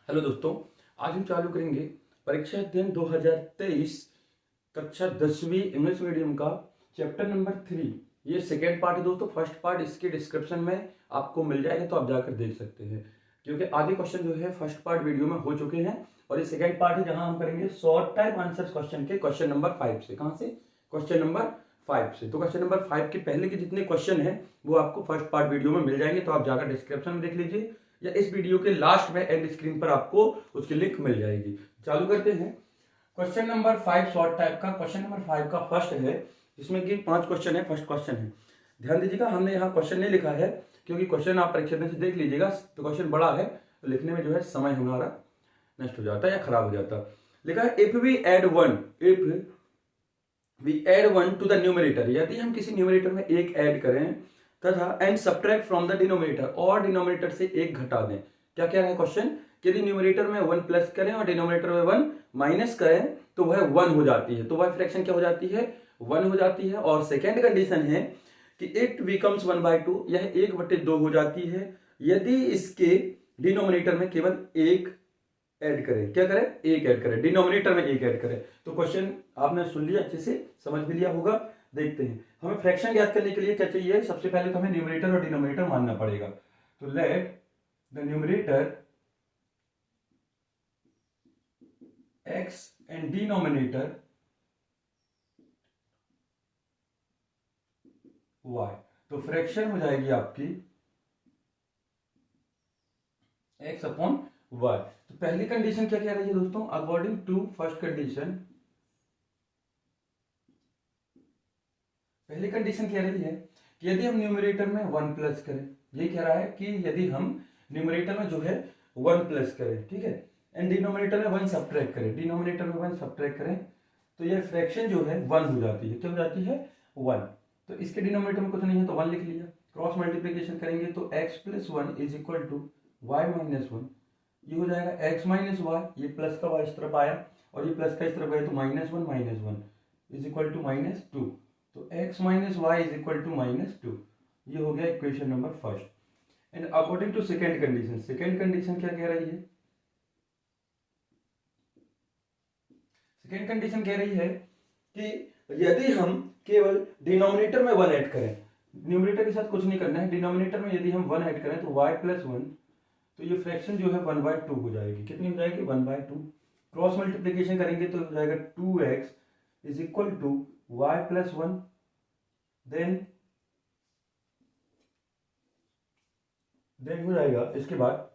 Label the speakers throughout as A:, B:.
A: Hello दोस्तों, आज हम चालू करेंगे परीक्षा अध्ययन 2023 कक्षा 10वीं इंग्लिश मीडियम का चैप्टर नंबर 3। ये सेकेंड पार्ट है दोस्तों। फर्स्ट पार्ट इसके डिस्क्रिप्शन में आपको मिल जाएगा, तो आप जाकर देख सकते हैं, क्योंकि आधे क्वेश्चन जो है फर्स्ट पार्ट वीडियो में हो चुके हैं और ये सेकेंड पार्ट है जहां हम करेंगे शॉर्ट टाइप आंसर क्वेश्चन के क्वेश्चन नंबर 5 से। कहां से? क्वेश्चन नंबर 5 से। तो क्वेश्चन नंबर 5 के पहले के जितने क्वेश्चन है वो आपको फर्स्ट पार्ट वीडियो में मिल जाएंगे, तो आप जाकर डिस्क्रिप्शन में देख लीजिए या इस वीडियो के लास्ट में एंड स्क्रीन पर आपको उसकी लिंक मिल जाएगी। चालू करते हैं। क्वेश्चन नंबर 5 शॉर्ट टाइप का क्वेश्चन नंबर 5 का फर्स्ट है, जिसमें कि 5 क्वेश्चन है। फर्स्ट क्वेश्चन है, ध्यान दीजिएगा, हमने यहाँ क्वेश्चन नहीं लिखा है क्योंकि क्वेश्चन आप परीक्षा में से देख लीजिएगा, तो क्वेश्चन बड़ा है तो लिखने में जो है समय हमारा नष्ट हो जाता है या खराब हो जाता है। लिखा है if we add one to the numerator, यदि हम किसी न्यूमरेटर में एक ऐड करें तथा and subtract from the denominator, और डिनोमिनेटर से एक घटा दें। क्या क्या है क्वेश्चन? यदि न्यूमरेटर में 1 प्लस करें और डिनोमिनेटर में 1 माइनस करें तो वह 1 हो जाती है, तो वह फ्रैक्शन क्या हो जाती है? 1 हो जाती है। और सेकेंड कंडीशन है कि इट बिकम्स 1/2, यह 1/2 हो जाती है यदि इसके डिनोमिनेटर में केवल एक ऐड करें। क्या करें? एक ऐड करें, डिनोमिनेटर में एक ऐड करें। तो क्वेश्चन आपने सुन लिया, अच्छे से समझ भी लिया होगा। देखते हैं, हमें फ्रैक्शन ज्ञात करने के लिए क्या चाहिए? सबसे पहले तो हमें न्यूमरेटर और डिनोमिनेटर मानना पड़ेगा। तो let the numerator x and denominator y, तो फ्रैक्शन हो जाएगी आपकी x अपॉन y। तो पहली कंडीशन क्या कह रही है दोस्तों? अकॉर्डिंग टू फर्स्ट कंडीशन, पहली कंडीशन कह रही है कि यदि हम न्यूमरेटर में 1 प्लस करें, ये कह रहा है कि यदि हम न्यूमरेटर में जो है 1 प्लस करें, ठीक है, एंड डिनोमिनेटर में 1 सब्ट्रैक्ट करें, डिनोमिनेटर में 1 सब्ट्रैक्ट करें, तो यह फ्रैक्शन जो है 1 हो जाती है। क्या हो जाती है? 1। तो इसके डिनोमिनेटर में कुछ नहीं है तो 1 लिख लिया। क्रॉस मल्टीप्लीकेशन करेंगे तो x plus 1 is equal to y minus 1, ये हो जाएगा x माइनस वाई, ये प्लस का y इस तरफ आया और ये प्लस का इस तरफ गया, तो -1 इज इक्वल टू -2। तो x minus y is equal to -2, ये हो गया equation number first. And according to second condition, second condition क्या कह रही है? सेकेंड कंडीशन कह रही है कि यदि हम केवल डिनोमिनेटर में 1 ऐड करें, न्यूमरेटर के साथ कुछ नहीं करना है, डिनोमिनेटर में यदि हम 1 ऐड करें तो y प्लस 1, तो ये फ्रैक्शन जो है 1/2 हो जाएगी। कितनी हो जाएगी? 1/2। क्रॉस मल्टीप्लीकेशन करेंगे तो हो जाएगा 2x is equal to y plus 1, then हो जाएगा इसके बाद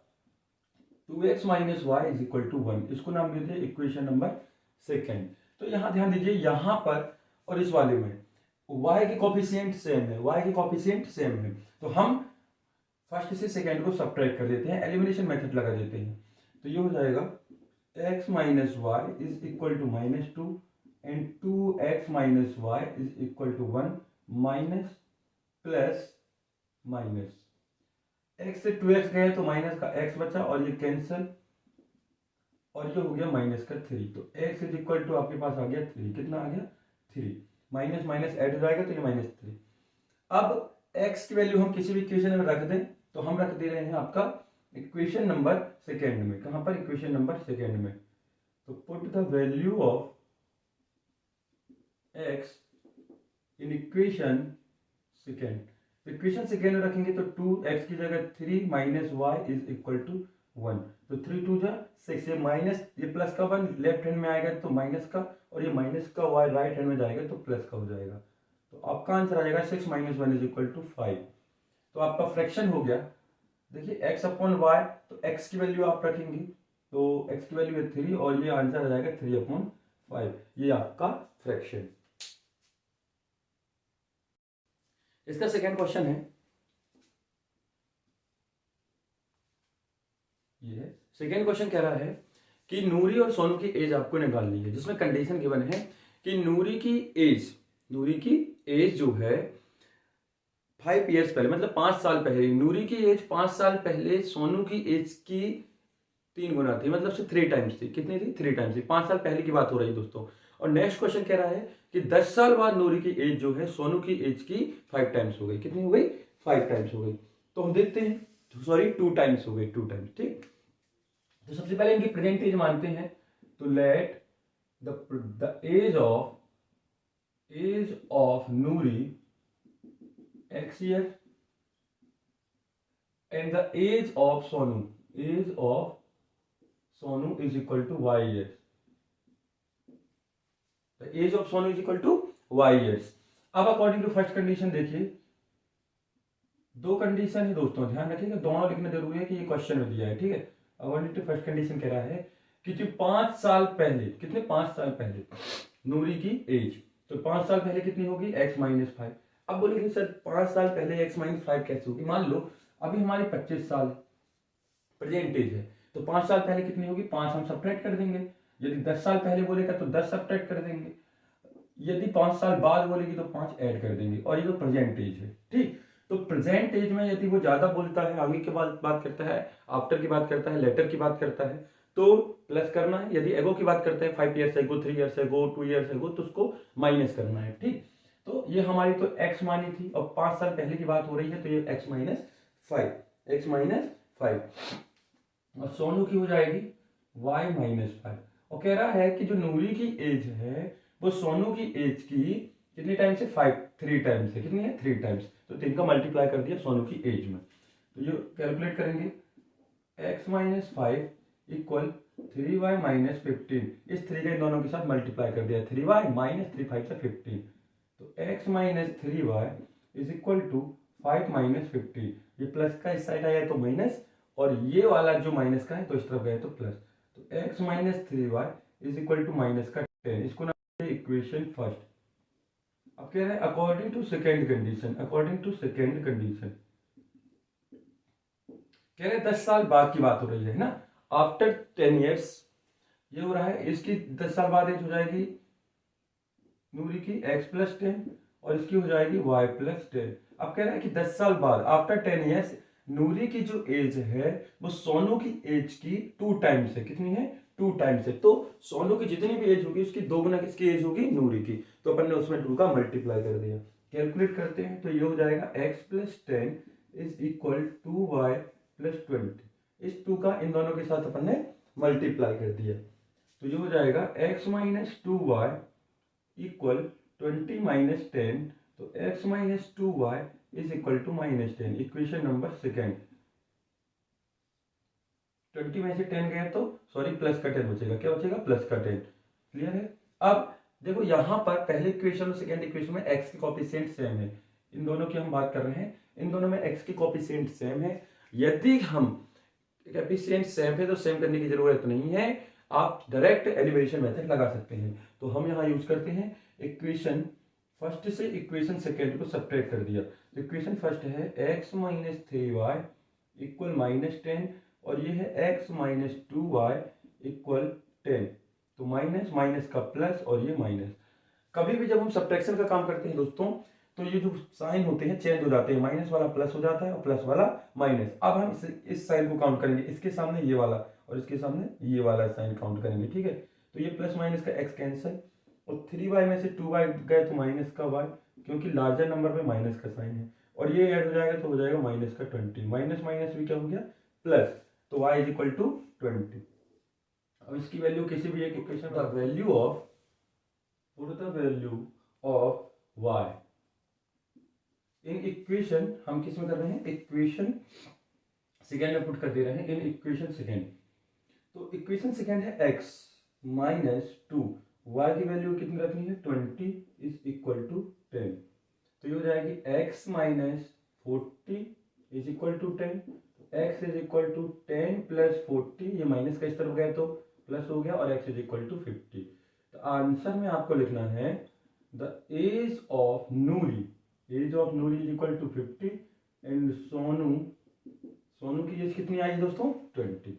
A: 2x minus y is equal to 1, इसको नाम देते हैं इक्वेशन नंबर सेकेंड। तो यहां ध्यान दीजिए, यहां पर और इस वाले में y के कोफिशिएंट सेम है, y के कोफिशिएंट सेम है, तो हम फर्स्ट से सेकेंड को सब्ट्रैक्ट कर देते हैं, एलिमिनेशन मेथड लगा देते हैं। तो ये हो जाएगा x minus y is equal to -2 and 2x minus y is equal to 1 minus plus minus, x से 2x गए तो माइनस का x बचा और ये कैंसिल और ये हो गया माइनस का 3, तो x इज इक्वल टू आपके पास आ गया 3। कितना आ गया? 3। माइनस माइनस ऐड हो जाएगा तो ये -3। अब x की वैल्यू हम किसी भी इक्वेशन में रख दें, तो हम रख दे रहे हैं आपका इक्वेशन नंबर सेकेंड में। कहां पर? इक्वेशन नंबर सेकेंड में। तो put the value of x in equation second, equation second में रखेंगे तो 2x की जगह 3 minus y is equal to 1, तो 3 2 जा 6, ये माइनस, ये प्लस का 1 लेफ्ट हैंड में आएगा तो माइनस का, और ये माइनस का y राइट हैंड में जाएगा तो प्लस का हो जाएगा। तो आपका आंसर आ जाएगा 6 माइनस 1 इज इक्वल टू 5। तो आपका फ्रैक्शन हो गया, देखिए x अपॉन वाई, तो x की वैल्यू आप रखेंगे तो x की वैल्यू है 3 और ये आंसर आ जाएगा 3/5, ये आपका फ्रैक्शन। इसका सेकेंड क्वेश्चन है, ये सेकेंड क्वेश्चन कह रहा है कि नूरी और सोनू की एज आपको निकालनी है, जिसमें कंडीशन गिवन है कि नूरी की एज जो है 5 ईयर्स पहले, मतलब 5 साल पहले, नूरी की एज 5 साल पहले सोनू की एज की 3 गुना थी, मतलब से 3 टाइम्स थी। कितनी थी? 3 टाइम्स थी। 5 साल पहले की बात हो रही है दोस्तों। और नेक्स्ट क्वेश्चन कह रहा है कि 10 साल बाद नूरी की एज जो है सोनू की एज की 5 टाइम्स हो गई। कितनी हो गई? 5 टाइम्स हो गई। तो हम देखते हैं, सॉरी 2 टाइम्स हो गई, 2 टाइम्स, ठीक। तो सबसे पहले इनकी प्रेजेंट एज मानते हैं, तो let the age of Noori x year and the age of Sonu is equal to y years. The age of Sonu is equal to y years. अब अकॉर्डिंग टू फर्स्ट कंडीशन देखिए, दो condition है दोस्तों, ध्यान रखिएगा, दोनों लिखना जरूरी है कि ये क्वेश्चन में दिया है, ठीक है। अकॉर्डिंग टू फर्स्ट कंडीशन कह रहा है कि जो 5 साल पहले, कितने 5 साल पहले नूरी की एज, तो 5 साल पहले कितनी होगी x माइनस 5। अब बोलेंगे सर 5 साल पहले x माइनस 5 कैसे होगी। मान लो अभी हमारी 25 साल प्रेजेंट एज है, तो 5 साल पहले कितनी होगी, 5 हम सब्ट्रैक्ट कर देंगे। यदि 10 साल पहले बोलेगा तो 10 सब्ट्रैक्ट कर देंगे, यदि 5 साल बाद बोलेगी तो 5 ऐड कर देंगे, और ये तो प्रेजेंट एज है, ठीक। तो प्रेजेंट एज में यदि वो ज्यादा बोलता है, आगे की बात करता है, आफ्टर की बात करता है, लेटर की बात करता है, तो प्लस करना है। यदि एगो की बात करते हैं 5 years ago, 3 years ago, 2 years ago, तो उसको माइनस करना है, ठीक। तो ये हमारी तो x मानी थी, और 5 साल पहले की बात हो रही है, तो ये x माइनस 5 और सोनू की हो जाएगी y माइनस 5। और कह रहा है कि जो नूरी की एज है वो सोनू की एज की कितने टाइम्स है, 3 टाइम्स है। कितनी है, 3 टाइम्स। तो 3 का मल्टीप्लाई कर दिया सोनू की एज में, तो ये कैलकुलेट करेंगे, x minus 5 equal 3y minus 15। इस 3 का इन दोनों के साथ मल्टीप्लाई कर दिया, 3y माइनस 3 5 से 15, तो x minus 3y is equal to 5 minus 15। ये प्लस का इस साइड आया तो माइनस, और ये वाला जो माइनस का है तो इस तरफ गया तो प्लस, तो x minus 3y is equal to minus का 10। इसको ना इक्वेशन फर्स्ट। अब कह रहे हैं अकॉर्डिंग टू सेकेंड कंडीशन, कह रहे हैं 10 साल बाद की बात हो रही है ना, आफ्टर 10 ईयर्स ये हो रहा है, इसकी 10 साल बाद एज हो जाएगी नूरी की x प्लस 10, और इसकी हो जाएगी y प्लस 10। अब कह रहा है कि 10 साल बाद आफ्टर 10 ईयर्स नूरी की जो एज है वो सोनू की एज की 2 टाइम्स है। कितनी है, 2 टाइम्स है। तो सोनू की जितनी भी एज होगी उसकी 2 गुना किसकी एज होगी, नूरी की। तो अपन ने उसमें 2 का मल्टीप्लाई कर दिया। कैलकुलेट करते हैं तो ये हो जाएगा x plus 10 is equal to y plus 20। इस 2 का इन दोनों के साथ अपन ने मल्टीप्लाई कर दिया, तो ये हो जाएगा x minus 2y equal 20 minus 10, तो x minus 2y is equal to minus 10। Equation number second, 20 में से 10 गया तो सॉरी प्लस का 10 बचेगा, क्या बचेगा, प्लस का 10। क्लियर है। अब देखो यहां पर पहले इक्वेशन और सेकेंड इक्वेशन में x की कोफिशिएंट सेम है, इन दोनों की हम बात कर रहे हैं, इन दोनों में x की कोफिशिएंट सेम है। यदि हम कोफिशिएंट सेम है तो सेम करने की जरूरत नहीं है, आप डायरेक्ट एलिमिनेशन मेथड लगा सकते हैं। तो हम यहाँ यूज करते हैं इक्वेशन फर्स्ट से इक्वेशन सेकेंड को सब्ट्रैक्ट कर दिया। इक्वेशन फर्स्ट है x minus 3y equal minus 10, और ये है x माइनस 2y इक्वल 10, तो माइनस माइनस का प्लस और ये माइनस। कभी भी जब हम सब्ट्रैक्शन का काम करते हैं दोस्तों, तो ये जो साइन होते हैं चेंज हो जाते हैं, माइनस वाला प्लस हो जाता है और प्लस वाला माइनस। अब हम इस साइन को काउंट करेंगे, इसके सामने ये वाला और इसके सामने ये वाला साइन काउंट करेंगे, ठीक है। तो ये प्लस माइनस का x कैंसिल, और 3y में से 2y गए तो माइनस का y, क्योंकि लार्जर नंबर में माइनस का साइन है, और ये ऐड हो जाएगा तो हो जाएगा माइनस का 20, माइनस माइनस भी क्या हो गया, प्लस, तो y इज इक्वल टू 20। अब इसकी वैल्यू किसी भी एक equation, the value of y in equation, हम किस में कर रहे हैं, इक्वेशन सेकेंड में पुट कर दे रहे हैं, इन इक्वेशन सेकेंड। तो इक्वेशन सेकेंड है x माइनस 2, y की वैल्यू कितनी रखनी है, 20 इज इक्वल टू 10, तो ये हो जाएगी x minus 40 is equal to 10, x is equal to 10 plus 40, ये माइनस का इस तरफ गया तो प्लस हो गया, और x इज इक्वल टू 50। तो आंसर में आपको लिखना है the age of Noori is equal to 50 and Sonu की एज कितनी आई दोस्तों, 20,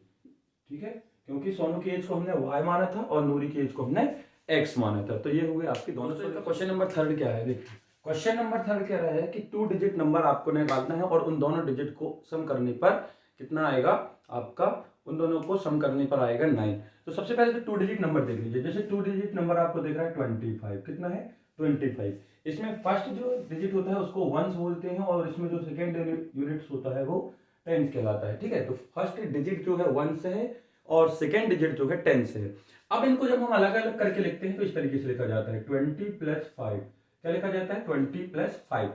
A: ठीक है, क्योंकि सोनू की एज को हमने y माना था और नूरी की एज को हमने x माना था। तो ये हुए आपके दोनों। क्वेश्चन नंबर 3 क्या है, देखिए क्वेश्चन नंबर 3 कह रहा है कि 2 डिजिट नंबर आपको निकालना है, और उन दोनों डिजिट को सम करने पर कितना आएगा आपका, उन दोनों को सम करने पर आएगा 9। तो सबसे पहले तो 2 डिजिट नंबर देख लीजिए। जैसे 2 डिजिट नंबर आपको देख रहा है 25, कितना है 25। इसमें फर्स्ट जो डिजिट होता है उसको वंस बोलते हैं, और इसमें जो सेकेंड यूनिट्स होता है वो टेंस कहलाता है, ठीक है। तो फर्स्ट डिजिट जो है वंस है और सेकेंड डिजिट जो है 10 से है। अब इनको जब हम अलग अलग करके लिखते हैं तो इस तरीके से लिखा जाता है 20 + 5। क्या लिखा जाता है? 20 + 5।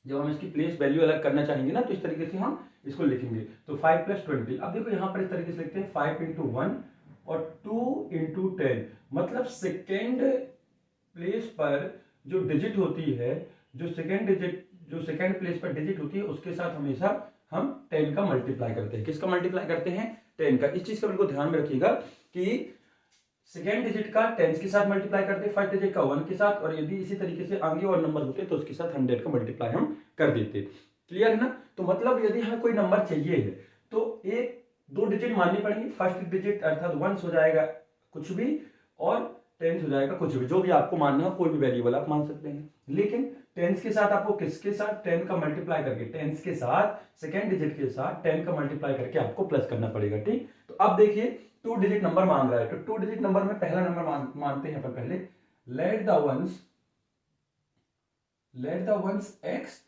A: जब हम इसकी प्लेस वैल्यू अलग करना चाहेंगे ना तो इस तरीके से हम इसको लिखेंगे। तो 5 + 20। अब देखो यहाँ पर इस तरीके से लिखते हैं 5 × 1 और 2 × 10। मतलब सेकेंड प्लेस पर जो डिजिट होती है, जो सेकेंड प्लेस पर डिजिट होती है उसके साथ हमेशा हम 10 का मल्टीप्लाई करते हैं। किसका मल्टीप्लाई करते हैं? 10 का। इस चीज का बिल्कुल ध्यान में रखिएगा कि सेकेंड डिजिट का 10 के साथ मल्टीप्लाई करते हैं, फर्स्ट डिजिट का 1 के साथ, और यदि इसी तरीके से आगे और नंबर होते तो उसके साथ 100 का मल्टीप्लाई हम कर देते। क्लियर है ना? तो मतलब यदि हमें कोई नंबर चाहिए है तो एक दो डिजिट माननी पड़ेगी। फर्स्ट डिजिट अर्थात 1 हो जाएगा कुछ भी और 10 हो जाएगा कुछ भी, जो भी आपको मानना हो, कोई भी वेरिएबल आप मान सकते हैं। लेकिन 10 के साथ आपको किसके साथ? 10 का मल्टीप्लाई करके, 10 के साथ सेकेंड डिजिट के साथ 10 का मल्टीप्लाई करके आपको प्लस करना पड़ेगा। ठीक, तो अब देखिए 2 डिजिट नंबर मांग रहा है तो 2 डिजिट नंबर में पहला नंबर मानते हैं अपन पहले। लेट द वंस x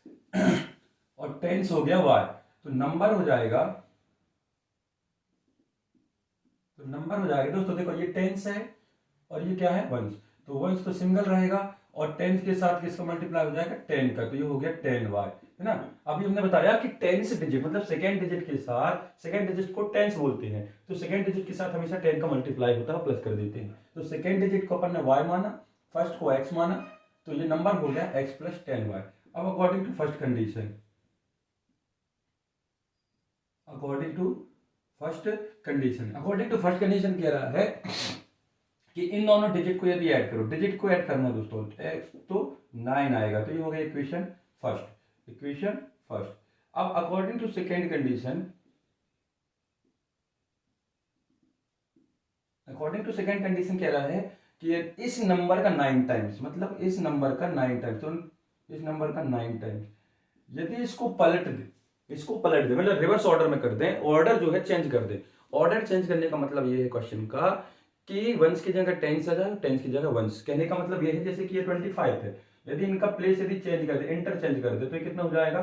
A: और 10 हो गया y, तो नंबर हो जाएगा दोस्तों। देखो ये 10 है और ये क्या है? 1। तो 1 तो सिंगल रहेगा और 10 के साथ किसका मल्टीप्लाई हो जाएगा? 10 का, तो ये हो गया 10y, है ना। अभी हमने बताया कि 10 डिजिट मतलब सेकेंड डिजिट के साथ, सेकेंड डिजिट को 10 बोलते हैं, तो सेकेंड डिजिट के साथ हमेशा 10 का मल्टीप्लाई होता है, प्लस कर देते हैं। तो सेकेंड डिजिट को अपन ने y माना, फर्स्ट को x माना, तो ये नंबर हो गया x + 10y। अब अकॉर्डिंग टू फर्स्ट कंडीशन कह रहा है कि इन दोनों डिजिट को यदि ऐड करो, डिजिट को ऐड करना दोस्तों, तो 9 आएगा। तो ये हो गया इक्वेशन फर्स्ट। अब अकॉर्डिंग टू सेकेंड कंडीशन कह रहा है कि इस नंबर का 9 टाइम्स, मतलब इस नंबर का 9 टाइम्स, तो इस नंबर का 9 टाइम्स यदि इसको पलट दे मतलब रिवर्स ऑर्डर में कर दें, ऑर्डर जो है चेंज कर दे। ऑर्डर चेंज करने का मतलब ये है क्वेश्चन का कि 1 की जगह 10 आ जाए, 10 की जगह 1। कहने का मतलब ये है जैसे कि ये 25 है, यदि इनका प्लेस यदि चेंज कर दे, इंटरचेंज कर दे, तो ये कितना हो जाएगा?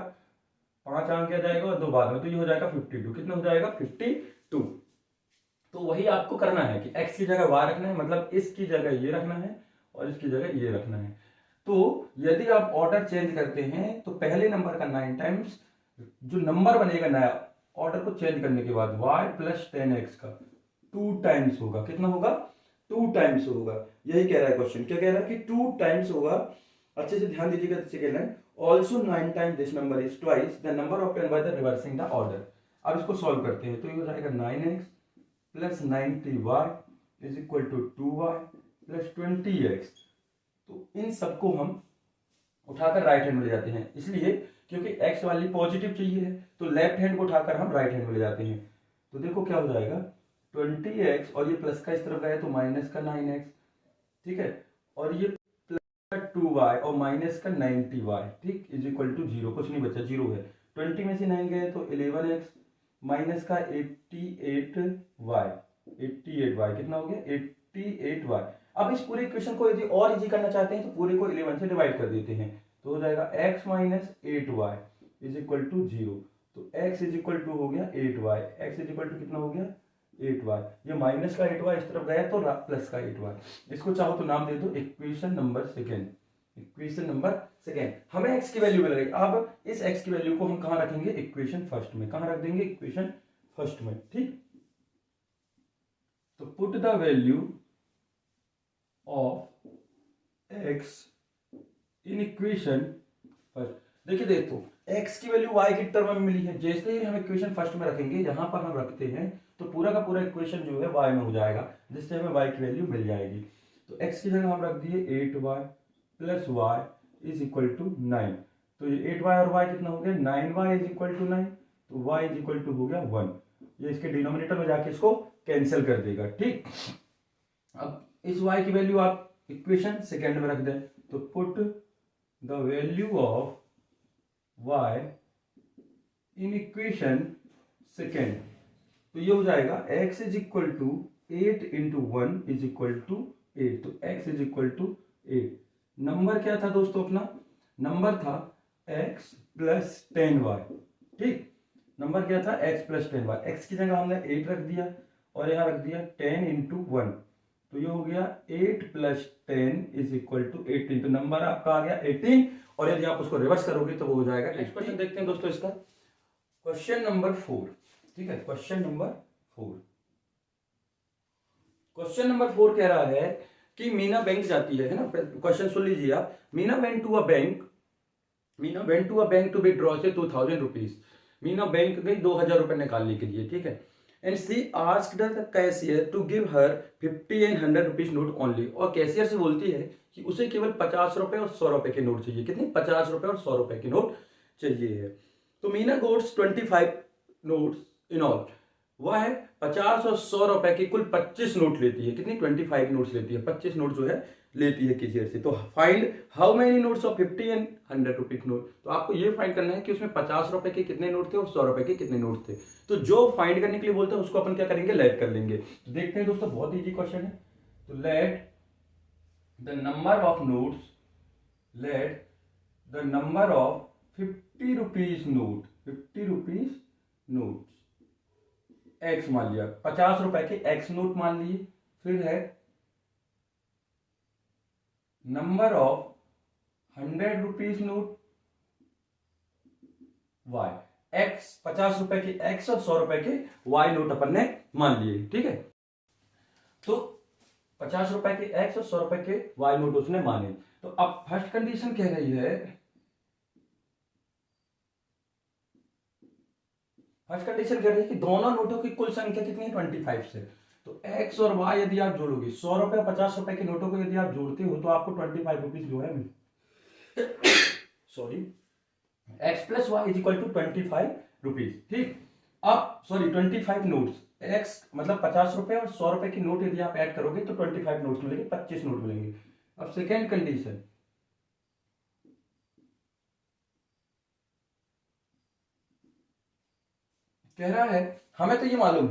A: 5 अंक आ जाएगा और 2 बाद में, तो ये हो जाएगा 52। कितना हो जाएगा? 52। तो वही आपको करना है कि x की जगह y रखना है, मतलब इसकी जगह ये रखना है और इसकी जगह ये रखना है। तो यदि आप ऑर्डर चेंज करते हैं तो पहले नंबर का 9 टाइम्स जो नंबर बनेगा नया, ऑर्डर को चेंज करने के बाद y + 10x का 2 टाइम्स होगा। कितना होगा? 2 टाइम्स होगा। यही कह रहा है क्वेश्चन। क्या कह रहा है कि 2 टाइम्स होगा। अच्छे से ध्यान दीजिएगा। Second line, also 9 times this number is twice the number obtained by the reversing the order. अब इसको सॉल्व करते हैं तो ये हो जाएगा 9x + 90y = 2y + 20x। तो इन सबको हम उठाकर राइट हैंड में ले जाते हैं, इसलिए क्योंकि x वाली पॉजिटिव चाहिए है, तो लेफ्ट हैंड को उठाकर हम राइट हैंड में ले जाते हैं। तो देखो क्या हो जाएगा, 20x और ये प्लस का इस तरफ गया तो माइनस का 9x, ठीक है, और ये प्लस का 2y और माइनस का 90y, ठीक, = 0। कुछ नहीं बचा, 0 है। 20 में से 9 गए तो 11x माइनस का 88y कितना हो गया? 88y। अब इस पूरे इक्वेशन को यदि और इजी करना चाहते हैं तो पूरे को 11 से डिवाइड कर देते हैं, तो हो जाएगा x - 8y = 0। तो x = हो गया 8y, x = कितना हो गया? 8y। ये माइनस का 8y इस तरफ गया तो प्लस का 8y। इसको चाहो तो नाम दे दो इक्वेशन नंबर सेकेंड। हमें x की वैल्यू मिल गई। अब इस x की वैल्यू को हम कहां रखेंगे? इक्वेशन फर्स्ट में। कहां रख देंगे? इक्वेशन फर्स्ट में, ठीक। तो put the value of x in equation first. देखिए देखो x की वैल्यू y की टर्म में मिली है, जैसे ही हम इक्वेशन फर्स्ट में रखेंगे, यहां पर हम रखते हैं तो पूरा का पूरा इक्वेशन जो है y में हो जाएगा, जिससे हमें y की वैल्यू मिल जाएगी। तो x की जगह हम रख दिए 8y + y = 9। तो ये 8y और y कितना हो गया? 9y = 9। तो y हो गया 1। ये इसके डिनोमिनेटर में जाके इसको कैंसिल कर देगा, ठीक। अब इस y की वैल्यू आप इक्वेशन सेकेंड में रख दें, तो put the value of y in equation second. तो ये हो जाएगा x = 8 × 1 = 8। तो x = 8। नंबर क्या था दोस्तों अपना? नंबर था x + 10y, ठीक। नंबर क्या था? x + 10y। x की जगह हमने 8 रख दिया और यहाँ रख दिया 10 इंटू 1, तो ये हो गया 8 प्लस 10 इज इक्वल टू 18। तो नंबर आपका आ गया 18, और यदि आप उसको रिवर्स करोगे तो वो हो जाएगा। नेक्स्ट क्वेश्चन देखते हैं दोस्तों इसका, क्वेश्चन नंबर 4। ठीक है, क्वेश्चन नंबर 4। क्वेश्चन नंबर 4 कह रहा है कि मीना बैंक जाती है ना, क्वेश्चन सुन लीजिए आप। Meena went to a bank to withdraw से 2000 रुपीज। मीना बैंक गई 2000 रुपए निकालने के लिए, ठीक है। And she asked the cashier to give her 50 and 100 rupees note only. और कैशियर से बोलती है कि उसे केवल 50 रुपए और 100 रुपए के नोट चाहिए। कितने? 50 रुपए और 100 रुपए के नोट चाहिए है। तो Meena goats 25 notes in all. वह है 50 और 100 रुपए की कुल 25 नोट लेती है। कितनी? 25 नोट्स लेती है, 25 नोट जो है लेती है कैशियर से। तो find how many notes of 50 and 100 rupees note. तो आपको ये फाइंड करना है कि उसमें 50 रुपए के कितने नोट थे और 100 रुपए के कितने नोट थे। तो जो फाइंड करने के लिए बोलते हैं उसको अपन क्या करेंगे? लेट कर लेंगे। तो देखते हैं दोस्तों, बहुत इजी क्वेश्चन है। तो let the number of notes, let the number of 50 rupees note, 50 rupees naught x मान लिया, 50 रुपए के एक्स नोट मान लिए। फिर है number of 100 rupees note y, x 50 रुपए के एक्स और 100 रुपए के वाई नोट अपन ने मान लिए, ठीक है। तो 50 रुपए के एक्स और 100 रुपए के वाई नोट उसने माने। तो अब फर्स्ट कंडीशन कह रही है, फर्स्ट कंडीशन कह रही है कि दोनों नोटों की कुल संख्या कितनी है? 25 से। तो एक्स और वाई यदि आप जोड़ोगे, 100 रुपए 50 रुपए के नोटों को यदि आप जोड़ते हो तो आपको 25 रुपीज जो है sorry, x plus y is equal to 25 rupees, ठीक। अब सॉरी 25 नोट्स, एक्स मतलब 50 रुपए और 100 रुपए की नोट यदि आप ऐड करोगे तो 25 नोट्स मिलेंगे, 25 नोट मिलेंगे। अब सेकेंड कंडीशन, कह रहा है हमें तो ये मालूम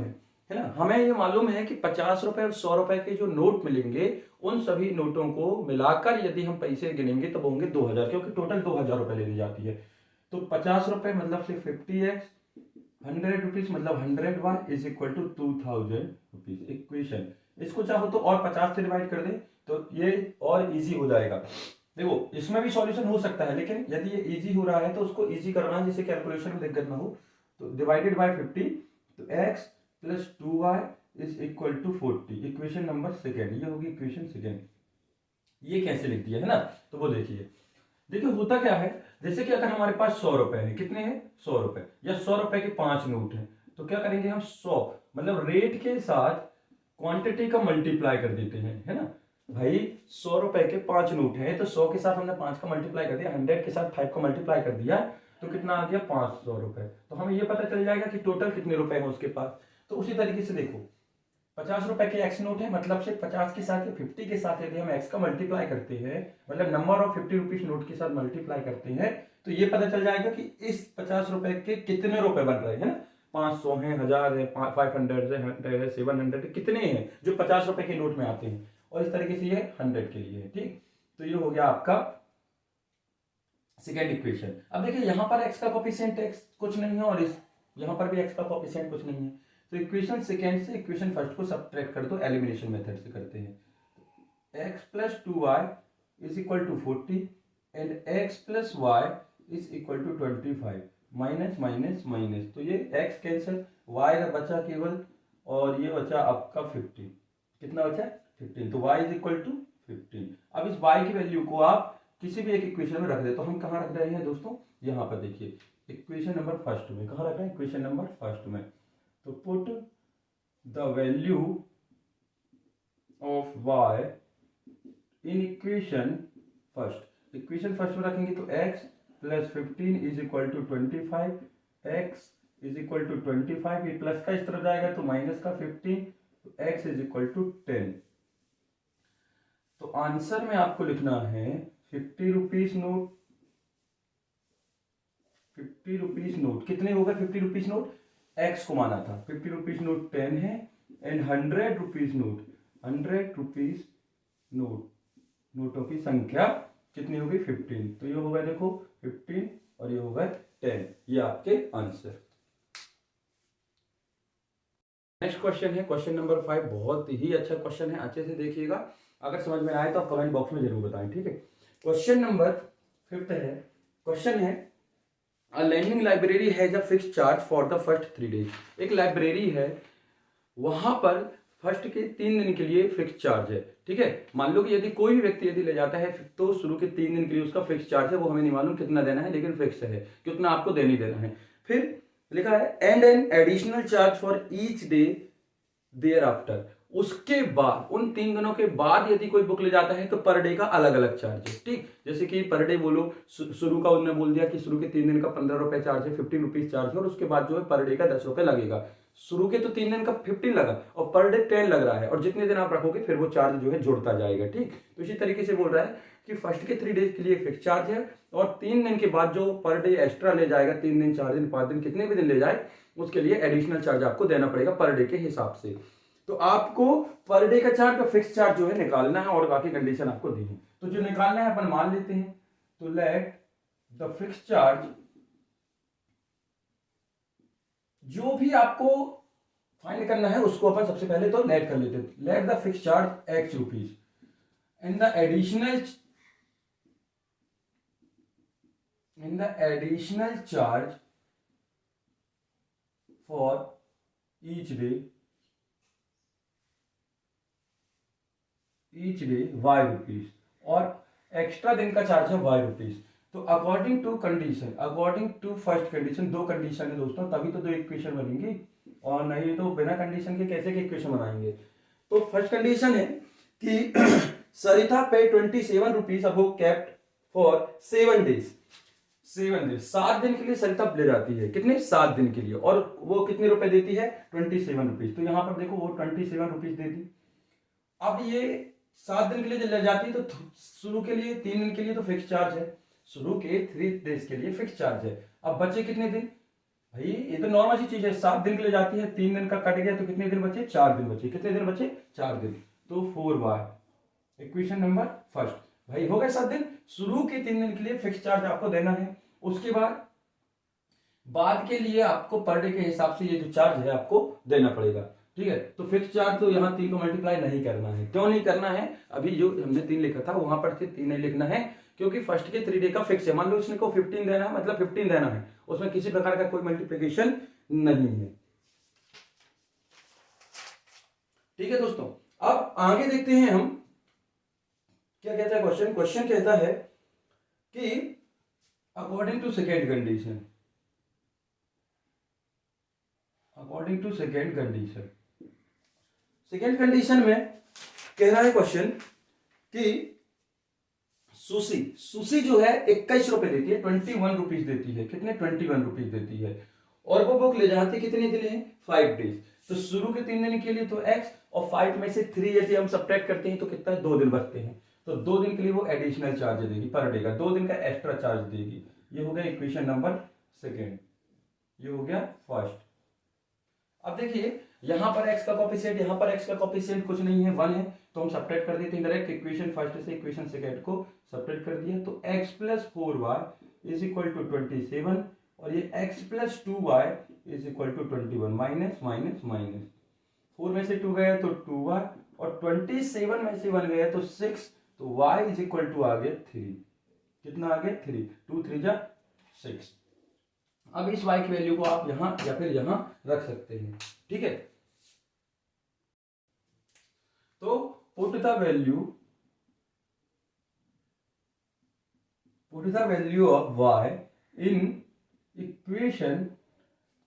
A: है ना, हमें ये मालूम है कि 50 रुपए और 100 रुपए के जो नोट मिलेंगे उन सभी नोटों को मिलाकर यदि हम पैसे गिनेंगे तो होंगे 2000, क्योंकि टोटल 2000 रुपए ले ली जाती है। तो 50 रुपए मतलब से 50x, 100 रुपीज मतलब 100y is equal to 2000 rupees. Equation, इसको चाहो तो और 50 से डिवाइड कर दे तो ये और इजी हो जाएगा। देखो इसमें भी सॉल्यूशन हो सकता है, लेकिन यदि ये इजी हो रहा है तो उसको इजी करना है जिससे कैलकुलेशन में दिक्कत ना हो। तो डिवाइडेड बाय 50, तो x plus 2y is equal to 40। Equation number second, ये होगी इक्वेशन सेकेंड। ये कैसे लिख दिया है ना, तो वो देखिए। देखिए होता क्या है, जैसे कि अगर हमारे पास 100 रुपए है, कितने हैं? 100 रुपए, या 100 रुपए के 5 नोट हैं, तो क्या करेंगे हम? 100 मतलब रेट के साथ क्वांटिटी का मल्टीप्लाई कर देते हैं, है ना भाई। 100 रुपए के 5 नोट हैं तो 100 के साथ हमने 5 का मल्टीप्लाई कर दिया, 100 के साथ 5 का मल्टीप्लाई कर दिया, तो कितना आ गया? 500 रुपए। तो हमें ये पता चल जाएगा कि टोटल कितने रुपए हैं उसके पास। तो उसी तरीके से देखो, 50 रुपए के एक्स नोट है, मतलब से 50 के साथ या 50 के साथ यदि हम एक्स का मल्टीप्लाई करते हैं, मतलब नंबर ऑफ 50 रुपीज नोट के साथ मल्टीप्लाई करते हैं, तो ये पता चल जाएगा कि इस 50 रुपए के कितने रुपए बन रहे हैं ना। 500 है, 1000 है, 500 है, 100 है, 700 है, कितने हैं जो 50 रुपए के नोट में आते हैं। और इस तरीके से ये 100 के लिए है, ठीक। तो ये हो गया आपका सेकेंड इक्वेशन। अब देखिए यहाँ पर x का कोफिशिएंट x कुछ नहीं है और इस यहाँ पर भी x का कोफिशिएंट कुछ नहीं है। तो इक्वेशन सेकेंड से इक्वेशन फर्स्ट को सब्ट्रैक्ट कर दो, एलिमिनेशन मेथड से करते हैं। x plus 2y is equal to 40 and x plus y is equal to 25। Minus minus minus, तो ये x कैंसिल, y का बचा केवल, और ये बचा आपका 15। कितना बचा? 15। तो y इज इक्वल टू 15। अब इस y की वैल्यू को आप किसी भी एक इक्वेशन में रख दे। तो हम कहाँ रख रहे हैं दोस्तों? यहाँ पर देखिए, इक्वेशन नंबर फर्स्ट में। कहाँ रख रहे हैं? इक्वेशन नंबर फर्स्ट में। तो put the value of y in equation first. Equation first में रखेंगे तो x plus 15 is equal to 25, x is equal to 25, ये प्लस का इस तरफ जाएगा तो माइनस का 15, तो x इज इक्वल टू 10। तो आंसर में आपको लिखना है 50 रुपीज नोट, 50 रुपीज नोट कितने हो गए? 50 रुपीज नोट एक्स को माना था, 50 रुपीज नोट 10 है, and 100 rupees note, 100 rupees note, नोटों की संख्या कितनी होगी? 15। तो ये होगा देखो 15 और ये होगा 10, ये आपके आंसर। नेक्स्ट क्वेश्चन है क्वेश्चन नंबर 5। बहुत ही अच्छा क्वेश्चन है, अच्छे से देखिएगा। अगर समझ में आए तो आप कमेंट बॉक्स में जरूर बताएं, ठीक है। क्वेश्चन नंबर 5 है, क्वेश्चन है a learning library has a fixed charge for the first 3 days. एक लाइब्रेरी है, वहां पर फर्स्ट के 3 दिन के लिए फिक्स चार्ज है, ठीक है। मान लो कि यदि कोई भी व्यक्ति यदि ले जाता है तो शुरू के 3 दिन के लिए उसका फिक्स चार्ज है, वो हमें नहीं मालूम कितना देना है, लेकिन फिक्स है कितना आपको देना ही देना है। फिर लिखा है and an additional charge for each day thereafter. उसके बाद उन 3 दिनों के बाद यदि कोई बुक ले जाता है तो पर डे का अलग अलग चार्ज है, ठीक। जैसे कि पर डे बोलो, शुरू का उन्होंने बोल दिया कि शुरू के 3 दिन का 15 रुपए चार्ज है, 15 रुपीज चार्ज है, और उसके बाद जो है पर डे का 10 रुपए लगेगा। शुरू के तो 3 दिन का 15 लगा और पर डे 10 लग रहा है, और जितने दिन आप रखोगे फिर वो चार्ज जो है जुड़ता जाएगा, ठीक। तो इसी तरीके से बोल रहा है कि फर्स्ट के 3 डेज के लिए फिक्स चार्ज है, और 3 दिन के बाद जो पर डे एक्स्ट्रा ले जाएगा, 3 दिन 4 दिन 5 दिन कितने भी दिन ले जाए, उसके लिए एडिशनल चार्ज आपको देना पड़ेगा पर डे के हिसाब से। तो आपको पर डे का चार्ज और फिक्स चार्ज जो है निकालना है, और बाकी कंडीशन आपको दी है। तो जो निकालना है अपन मान लेते हैं। तो लेट द फिक्स चार्ज, जो भी आपको फाइंड करना है उसको अपन सबसे पहले तो लेट कर लेते हैं। Let the fix charge x rupees and the additional charge for each day y rupees, और एक्स्ट्रा दिन का चार्ज है वाई रुपीज। तो according to condition, according to first condition, 2 condition है दोस्तों, तभी तो 2 इक्वेशन बनेंगी, और नहीं तो बिना कंडीशन के कैसे के इक्वेशन बनाएंगे। तो फर्स्ट कंडीशन है कि सरिता पे 27 रुपीज अब वो कैप्ट फॉर 7 डेज। 7 दिन के लिए सरिता ले जाती है, कितने 7 दिन के लिए, और वो कितने रुपए देती है 27 रुपीज। तो यहां पर देखो वो 27 रुपीज देती। अब ये 7 दिन के लिए ले जाती है तो शुरू के लिए 3 दिन के लिए तो फिक्स चार्ज है, शुरू के 3 डेज के लिए फिक्स चार्ज है। अब बचे कितने दिन भाई, ये तो नॉर्मल सी चीज है। 7 दिन के लिए जाती है, 3 दिन का कट गया तो कितने दिन बचे 4 दिन बचे। कितने दिन बचे 4 दिन। तो 4y इक्वेशन नंबर फर्स्ट भाई हो गए 7 दिन। शुरू के 3 दिन के लिए फिक्स चार्ज आपको देना है, उसके बाद के लिए आपको पर डे के हिसाब से ये जो चार्ज है आपको देना पड़ेगा, ठीक है। तो फिक्स चार्ज तो यहाँ 3 को मल्टीप्लाई नहीं करना है। क्यों नहीं करना है, अभी जो हमने 3 लिखा था वहां पर 3 नहीं लिखना है, क्योंकि फर्स्ट के 3 डे का फिक्स है। मान लो इसने को 15 देना है, मतलब 15 देना है, उसमें किसी प्रकार का कोई मल्टीप्लिकेशन नहीं है, ठीक है दोस्तों। अब आगे देखते हैं हम क्या कहता है क्वेश्चन। क्वेश्चन कहता है कि according to second condition, according to second condition, second condition में कह रहा है क्वेश्चन कि सुशी जो है 21 रुपए देती है, 21 रुपीज देती है। कितने 21 रुपीज देती है, और वो बुक ले जाती कितने दिन है 5 डेज। तो शुरू के 3 दिन के लिए तो x, और 5 में से 3 यदि हम सब्ट्रैक्ट करते हैं तो कितना है 2 दिन बचते हैं। तो 2 दिन के लिए वो एडिशनल चार्ज देगी पर डे का, 2 दिन का एक्स्ट्रा चार्ज देगी। ये हो गया इक्वेशन नंबर सेकेंड, ये हो गया फर्स्ट। अब देखिए यहां पर x का कोफिशिएंट, यहां पर x का कोफिशिएंट कुछ नहीं है 1 है, तो हम सब्ट्रैक्ट कर देते हैं डायरेक्ट। इक्वेशन फर्स्ट से इक्वेशन सेकंड को सब्ट्रैक्ट कर दिया, तो x plus 4y is equal to 27, और ये x plus 2y is equal to 21। Minus minus minus, 4 में से 2 गया तो 2y, और 27 में से 1 गया तो 6, तो y इज इक्वल टू आ गया 3। कितना आ गया 3, 2 3 जा 6। अब इस y की वैल्यू को आप यहां या फिर यहां रख सकते हैं, ठीक है। तो put the value of y in equation,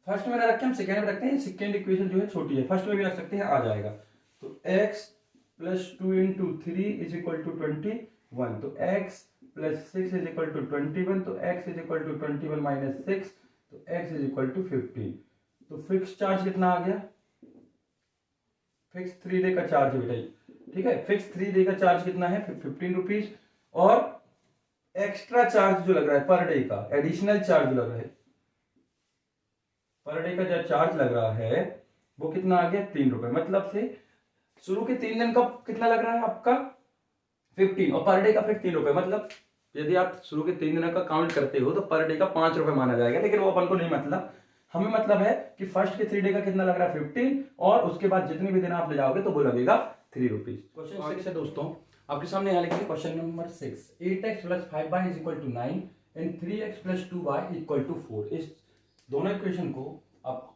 A: first में रखते हैं हम, सेकेंड में रखते हैं। सेकेंड इक्वेशन जो है छोटी है, फर्स्ट में भी रख सकते हैं, आ जाएगा। तो x plus 2 into 3 is equal to 21, तो x plus 6 is equal to 21, तो x is equal to 21 minus 6, तो x इज इक्वल टू 15। तो फिक्स चार्ज कितना आ गया, फिक्स 3 डे का चार्ज है बेटा, ठीक है। फिक्स 3 डे का चार्ज कितना है 15 रुपीज, और एक्स्ट्रा चार्ज जो लग रहा है पर डे का, एडिशनल चार्ज लग रहा है पर डे का, जो चार्ज लग रहा है वो कितना आ गया 3 रुपए। मतलब से शुरू के 3 दिन का कितना लग रहा है आपका 15, और पर डे का फिर 3 रुपए। मतलब यदि आप शुरू के 3 दिनों का काउंट करते हो तो पर डे का 5 रुपए माना जाएगा, लेकिन वो अपन को नहीं मतलब, हमें मतलब है कि फर्स्ट के 3 डे का कितना लग रहा है 15 और उसके बाद जितनी भी दिन आप ले जाओगे तो वो लगेगा 3 रुपीज। क्वेश्चन 6 है दोस्तों, आपके सामने यहाँ लिखिए question number 6, 8x + 5y = 9 and 3x + 2y = 4। इस दोनों इक्वेशन को आप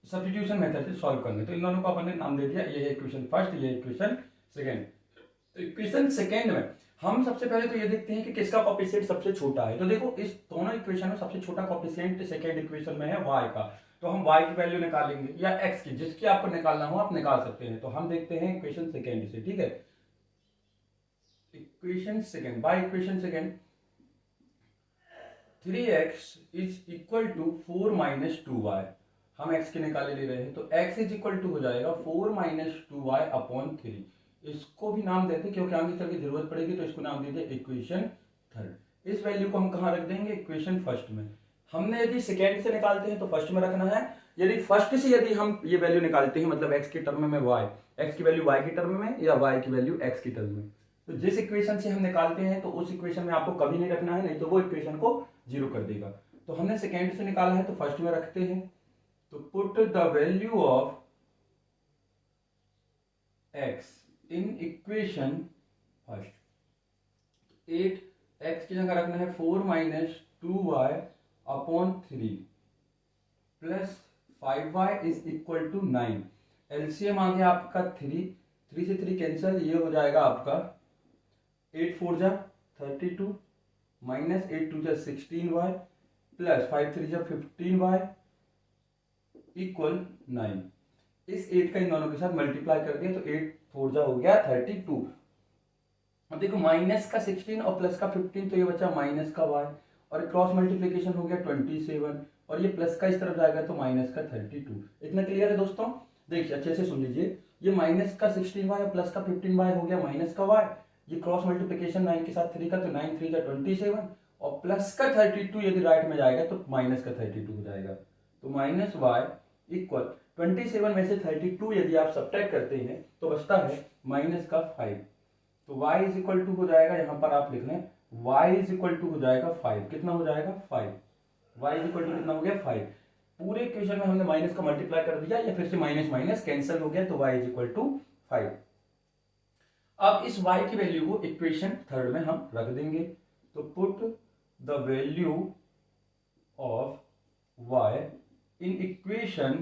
A: सब्स्टिट्यूशन मेथड से सॉल्व करना है। तो इन दोनों को अपन ने नाम दे दिया, ये है इक्वेशन फर्स्ट, ये इक्वेशन सेकंड। तो इक्वेशन सेकंड में हम सबसे पहले तो ये देखते हैं कि किसका कोएफिशिएंट सबसे छोटा है। तो देखो इस दोनों इक्वेशन में सबसे छोटा कोएफिशिएंट सेकंड इक्वेशन में है y का, तो हम y की वैल्यू निकालेंगे या x की, जिसकी आपको निकालना हो आप निकाल सकते हैं। तो हम देखते हैं इक्वेशन सेकंड से, ठीक है। Equation second, by equation second 3x = 4 - 2y, हम x के निकाले ले रहे हैं। तो x = हो जाएगा 4 - 2y/3। इसको भी नाम देते हैं क्योंकि आगे चल के जरूरत पड़ेगी, तो इसको नाम दीजिए इक्वेशन थर्ड। इस वैल्यू को हम कहां रख देंगे, इक्वेशन फर्स्ट में। हमने यदि सेकेंड से निकालते हैं तो फर्स्ट में रखना है, यदि फर्स्ट से यदि हम ये वैल्यू निकालते हैं मतलब x के टर्म में y, x की वैल्यू y के टर्म में या y की वैल्यू x के टर्म में, तो जिस इक्वेशन से हम निकालते हैं तो उस इक्वेशन में आपको कभी नहीं रखना है, नहीं तो वो इक्वेशन को जीरो कर देगा। तो हमने सेकेंड से निकाला है तो फर्स्ट में रखते हैं। तो put the value of x in equation first. 8x की जगह रखना है 4 - 2y/3 प्लस 5y = 9। एलसीएम आ गया आपका 3 से 3 कैंसिल, ये हो जाएगा आपका 8 4 जा 32 माइनस 8 2 जा 16y प्लस 5 3 जा 15y = 9। इस 8 का इन दोनों के साथ मल्टीप्लाई कर दिया तो 8 4 जा हो गया 32। अब देखो माइनस का 16 और प्लस का 15, तो ये बचा माइनस का y और क्रॉस मल्टीप्लीकेशन हो गया 27 और ये प्लस का इस तरफ जाएगा तो माइनस का 32। इतना क्लियर है दोस्तों? देखिए अच्छे से सुन लीजिए, ये माइनस का 16y और प्लस का 15y हो गया माइनस का y, ये क्रॉस मल्टीप्लीकेशन 9 के साथ 3 का तो 9 3 जा 27 और प्लस का 32 यदि राइट में जाएगा तो माइनस का 32 हो जाएगा। तो माइनस y इक्वल 27 में से 32 यदि आप सब्ट्रैक्ट करते हैं तो बचता है माइनस का 5। तो y = हो जाएगा, यहाँ पर आप लिख लें y = हो जाएगा 5। कितना हो जाएगा 5, y = कितना हो गया 5। पूरे इक्वेशन में हमने माइनस का मल्टीप्लाई कर दिया या फिर से माइनस माइनस कैंसिल हो गया तो y = 5। अब इस y की वैल्यू को इक्वेशन थर्ड में हम रख देंगे। तो put the value of y in equation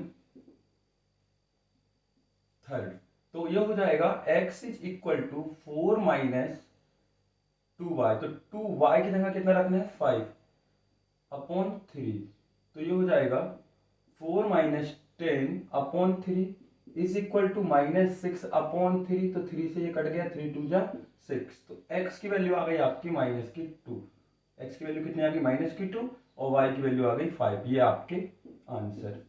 A: third. तो ये हो जाएगा x = 4 - 2y, तो 2y की जगह कितना रखना है 5/3। तो ये हो जाएगा 4 - 10/3 = -6/3। तो 3 से ये कट गया, 3 2 जा 6। तो x की वैल्यू आ गई आपकी -2, x की वैल्यू कितनी आ गई -2 और y की वैल्यू आ गई 5। ये आपके आंसर।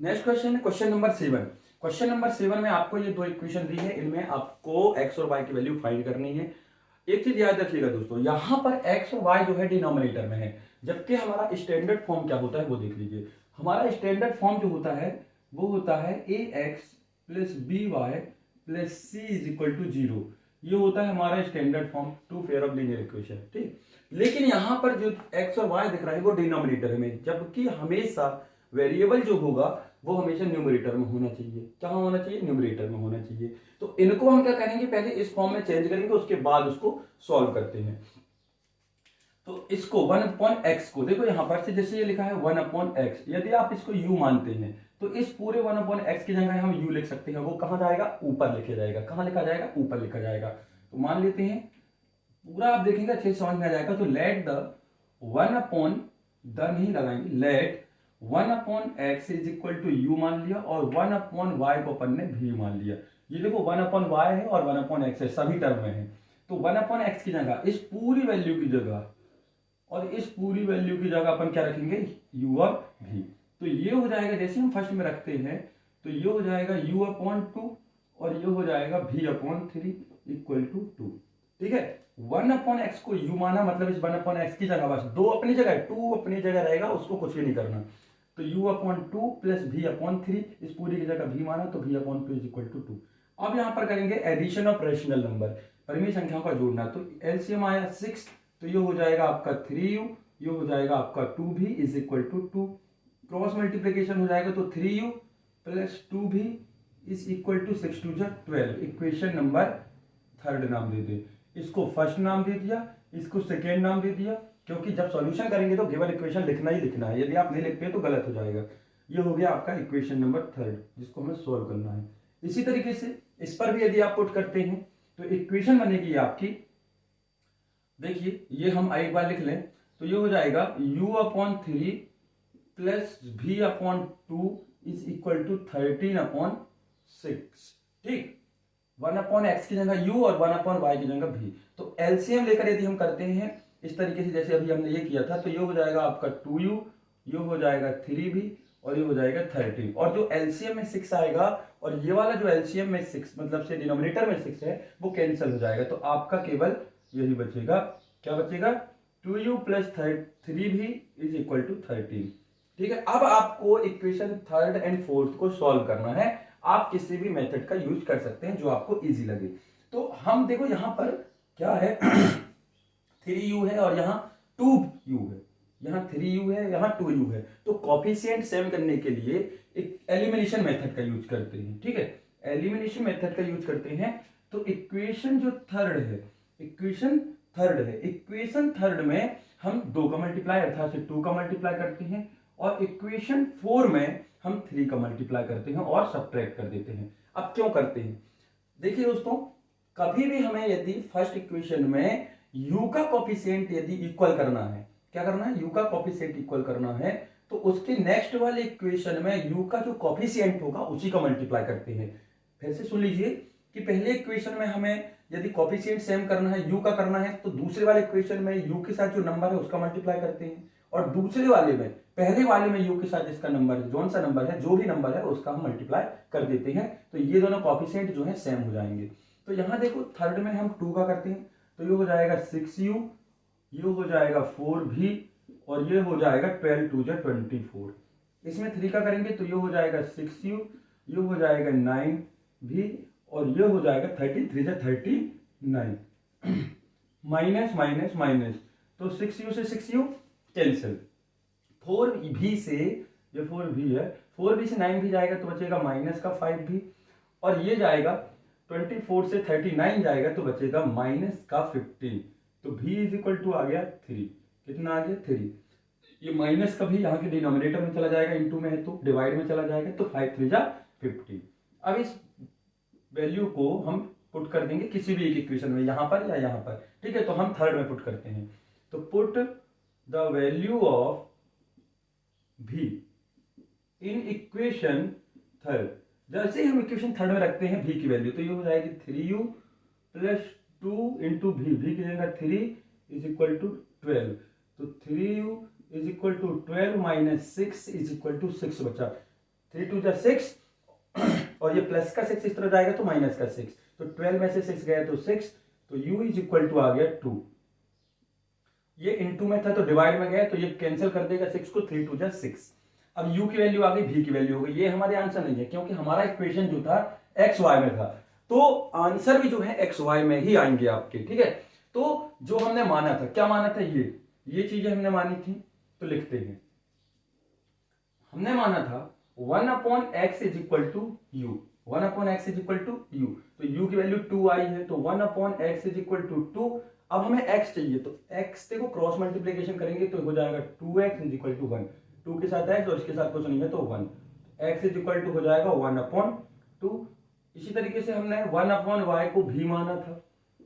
A: नेक्स्ट क्वेश्चन है क्वेश्चन नंबर 7। क्वेश्चन नंबर 7 में आपको ये दो इक्वेशन दी है, इनमें आपको x और y की वैल्यू फाइंड करनी है। एक चीज याद रखिएगा दोस्तों, यहां पर x और y जो है डिनोमिनेटर में है, जबकि हमारा स्टैंडर्ड फॉर्म क्या होता है वो देख लीजिए। हमारा स्टैंडर्ड फॉर्म जो होता है वो होता है ax + by + c = 0। ये होता है हमारा standard form to pair of linear equation, ठीक। लेकिन यहां पर जो x और y दिख रहा है वो डिनोमिनेटर में, जबकि हमेशा वेरिएबल जो होगा वो हमेशा न्यूमरेटर में होना चाहिए। कहाँ होना चाहिए? न्यूमरेटर में होना चाहिए। तो इनको हम क्या करेंगे, पहले इस फॉर्म में चेंज करेंगे, उसके बाद उसको सॉल्व करते हैं। तो इसको 1/x को देखो यहां पर से जैसे ये लिखा है 1/x, यदि आप इसको u मानते हैं तो इस पूरे 1/x की जगह हम u लिख सकते हैं। वो कहां जाएगा? ऊपर लिखा जाएगा। कहां लिखा जाएगा? ऊपर लिखा जाएगा। तो मान लेते हैं, पूरा आप देखेंगे अच्छे से समझ में आ जाएगा। तो लेट द 1/द नहीं लगाएंगे, लेट 1/x = u मान लिया और 1/y को अपन ने v मान लिया। ये देखो 1/y है और 1/x है, सभी टर्म में है। तो 1/x की जगह इस पूरी वैल्यू की जगह और इस पूरी वैल्यू की जगह अपन क्या रखेंगे? u और v। तो ये हो जाएगा, जैसे हम फर्स्ट में रखते हैं तो ये हो जाएगा u/2 और ये हो जाएगा v/3 = 2। ठीक है, 1/x को u माना, मतलब इस 1/x की जगह बस 2 अपनी जगह 2 अपनी जगह रहेगा, उसको कुछ भी नहीं करना। तो u/2 + v/3, इस पूरी की जगह v माना तो v/2 = 2। अब यहां पर करेंगे एडिशन ऑफ रेशनल नंबर, परिमेय संख्याओं का जोड़ना। तो एलसीएम आया 6, तो ये हो जाएगा आपका 3u, ये हो जाएगा आपका 2v is equal to 2, cross multiplication हो जाएगा तो 3u plus 2v is equal to 6 2 12। Equation number third नाम दे दे, इसको फर्स्ट नाम दे दिया, इसको सेकेंड नाम दे दिया, क्योंकि जब सॉल्यूशन करेंगे तो गिवन इक्वेशन लिखना ही लिखना है, यदि आप नहीं लिखते तो गलत हो जाएगा। ये हो गया आपका इक्वेशन नंबर थर्ड जिसको हमें सोल्व करना है। इसी तरीके से इस पर भी यदि आप पुट करते हैं तो इक्वेशन बनेगी आपकी, देखिए ये हम एक बार लिख लें तो ये हो जाएगा u/3 plus v/2 is equal to 13/6। ठीक, 1/x की जगह u और 1/y की जगह v। तो एलसीएम लेकर यदि हम करते हैं इस तरीके से जैसे अभी हमने ये किया था, तो ये हो जाएगा आपका 2u, ये हो जाएगा 3v और ये हो जाएगा 13, और जो एलसीएम में 6 आएगा और ये वाला जो एलसीएम में 6 मतलब से डिनोमिनेटर में 6 है वो कैंसिल हो जाएगा, तो आपका केवल यही बचेगा। क्या बचेगा? 2u plus 3v is equal to 13। ठीक है, अब आपको इक्वेशन थर्ड एंड फोर्थ को सॉल्व करना है। आप किसी भी मेथड का यूज कर सकते हैं जो आपको इजी लगे। तो हम देखो यहां पर क्या है 3u है और यहाँ 2u है, यहाँ 3u है, यहाँ 2u है, तो कॉफिशिएंट सेम करने के लिए एक एलिमिनेशन मेथड का यूज करते हैं। ठीक है, एलिमिनेशन मेथड का यूज करते हैं। तो इक्वेशन जो थर्ड है, इक्वेशन थर्ड में हम 2 का मल्टीप्लाई अर्थात 2 का मल्टीप्लाई करते हैं, और इक्वेशन 4 में हम 3 का मल्टीप्लाई करते हैं और सब्ट्रैक्ट कर देते हैं। अब क्यों करते हैं? देखिए दोस्तों, कभी भी हमें यदि फर्स्ट इक्वेशन में u का कोफिशिएंट यदि इक्वल करना है, क्या करना है? u का कोफिशिएंट इक्वल करना है, तो उसके नेक्स्ट वाले इक्वेशन में u का जो कोफिशिएंट होगा उसी का मल्टीप्लाई करते हैं। फिर से सुन लीजिए कि पहले इक्वेशन में हमें यदि कोफिशिएंट सेम करना है, u का करना है, तो दूसरे वाले इक्वेशन में u के साथ जो नंबर है उसका मल्टीप्लाई करते हैं, और दूसरे वाले में पहले वाले में u के साथ जिसका नंबर है, कौन सा नंबर है, जो भी नंबर है उसका हम मल्टीप्लाई कर देते हैं। तो ये दोनों कोफिशिएंट जो है सेम हो जाएंगे। तो यहां देखो थर्ड में हम 2 का करते हैं, तो ये हो जाएगा 6u, ये हो जाएगा 4v और ये हो जाएगा 12 2 24। इसमें 3 का करेंगे तो ये हो जाएगा 6u, ये हो जाएगा 9v और ये हो जाएगा 13 3 39। माइनस माइनस माइनस, तो 6u से 6u कैंसिल, 4v से, ये 4v है, 4v से 9v जाएगा तो बचेगा माइनस का 5v, और ये जाएगा 24 से 39 जाएगा तो बचेगा माइनस का 15। तो v इज इक्वल टू आ गया 3। कितना आ गया? 3। ये माइनस का भी यहाँ के डिनोमिनेटर में चला जाएगा, इनटू में है तो डिवाइड में चला जाएगा, तो 5 3 50। अब इस वैल्यू को हम पुट कर देंगे किसी भी एक इक्वेशन में, यहाँ पर या यहाँ पर। ठीक है, तो हम थर्ड में पुट करते हैं, तो put the value of v in equation third. जैसे ही हम इक्वेशन थर्ड में रखते हैं v की वैल्यू, तो ये हो जाएगी 3u प्लस 2 इंटू v की जगह 3 इज इक्वल टू 12, तो 3u is equal to 12 minus 6 is equal to 6 बचा, 3 2 6 और ये प्लस का 6 इस तरह जाएगा तो माइनस का 6, तो 12 में से 6 गया तो 6, तो u इज इक्वल टू आ गया 2। ये इनटू में था तो डिवाइड में गया तो ये कैंसिल कर देगा 6 को, 3 2 6। अब u की वैल्यू आ गई, v की वैल्यू हो गई। ये हमारे आंसर नहीं है क्योंकि हमारा इक्वेशन जो था एक्स वाई में था, तो आंसर भी जो है एक्स वाई में ही आएंगे आपके। ठीक है, तो जो हमने माना था, क्या माना था? ये चीजें हमने मानी थी, तो लिखते हैं। हमने माना था 1/x is equal to u, 1/x is equal to u, तो u की वैल्यू 2 आई है, तो 1/x इज इक्वल टू 2। अब हमें x चाहिए, तो x देखो क्रॉस मल्टीप्लीकेशन करेंगे तो हो जाएगा 2x इज इक्वल टू 1, 2 के साथ x और इसके साथ कुछ नहीं है तो 1, x इज इक्वल टू हो जाएगा 1/2। इसी तरीके से हमने 1/y को भी माना था,